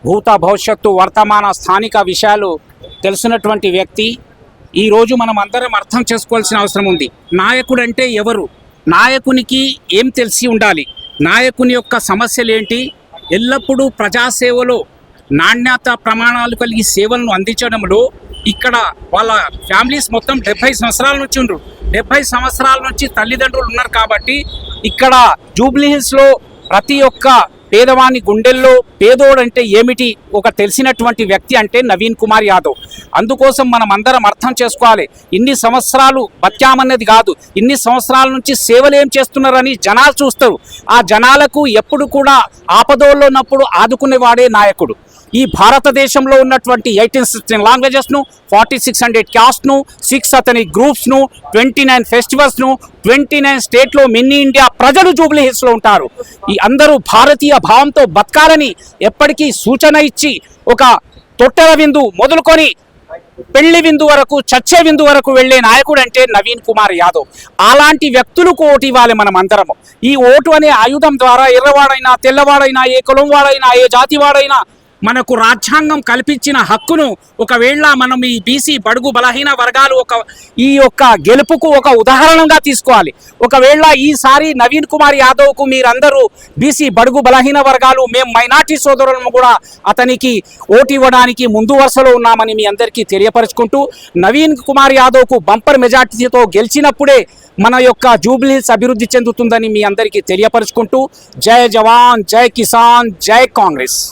భూత భవిష్యత్తు వర్తమాన స్థానిక విషయాలు తెలిసినటువంటి వ్యక్తి. ఈరోజు మనం అందరం అర్థం చేసుకోవాల్సిన అవసరం ఉంది. నాయకుడు అంటే ఎవరు, నాయకునికి ఏం తెలిసి ఉండాలి, నాయకుని యొక్క సమస్యలు ఏంటి, ఎల్లప్పుడూ ప్రజాసేవలో నాణ్యత ప్రమాణాలు కలిగి సేవలను అందించడంలో ఇక్కడ వాళ్ళ ఫ్యామిలీస్ మొత్తం 70 సంవత్సరాల నుంచి ఉన్నారు. 70 సంవత్సరాల నుంచి తల్లిదండ్రులు ఉన్నారు. కాబట్టి ఇక్కడ జూబ్లీ హిల్స్లో ప్రతి ఒక్క పేదవాని గుండెల్లో పేదోడంటే ఏమిటి ఒక తెలిసినటువంటి వ్యక్తి అంటే నవీన్ కుమార్ యాదవ్. అందుకోసం మనం అందరం అర్థం చేసుకోవాలి. ఇన్ని సంవత్సరాలు బత్యామన్నది కాదు, ఇన్ని సంవత్సరాల నుంచి సేవలు ఏం చేస్తున్నారని జనాలు చూస్తారు. ఆ జనాలకు ఎప్పుడు కూడా ఆపదోల్లో ఉన్నప్పుడు ఆదుకునేవాడే నాయకుడు. ఈ భారతదేశంలో ఉన్నటువంటి 1816 లాంగ్వేజెస్ను, 4600 క్యాస్ట్ను, 6 అతని గ్రూప్స్ను, 29 ఫెస్టివల్స్ను, 29 స్టేట్లో మినీ ఇండియా ప్రజలు జూబ్లీ హిల్స్లో ఉంటారు. ఈ అందరూ భారతీయ భావంతో బతకాలని ఎప్పటికీ సూచన ఇచ్చి ఒక తొట్టెల విందు మొదలుకొని పెళ్లి విందు వరకు, చచ్చే విందు వరకు వెళ్లే నాయకుడు అంటే నవీన్ కుమార్ యాదవ్. అలాంటి వ్యక్తులకు ఓటు ఇవ్వాలి మనం అందరము. ఈ ఓటు అనే ఆయుధం ద్వారా ఎర్రవాడైనా తెల్లవాడైనా ఏ కులం వాడైనా ఏ జాతి వాడైనా మనకు రాజ్యాంగం కల్పించిన హక్కును ఒకవేళ మనం ఈ బీసీ బడుగు బలహీన వర్గాలు ఈ యొక్క గెలుపుకు ఒక ఉదాహరణగా తీసుకోవాలి. ఒకవేళ ఈసారి నవీన్ కుమార్ యాదవ్కు మీరందరూ బీసీ బడుగు బలహీన వర్గాలు, మేము మైనార్టీ సోదరులను కూడా అతనికి ఓటు ఇవ్వడానికి ముందు వరుసలో ఉన్నామని మీ అందరికీ తెలియపరుచుకుంటూ, నవీన్ కుమార్ యాదవ్కు బంపర్ మెజార్టీతో గెలిచినప్పుడే మన యొక్క జూబ్లీ హిల్స్ అభివృద్ధి చెందుతుందని మీ అందరికీ తెలియపరుచుకుంటూ, జై జవాన్, జై కిసాన్, జై కాంగ్రెస్.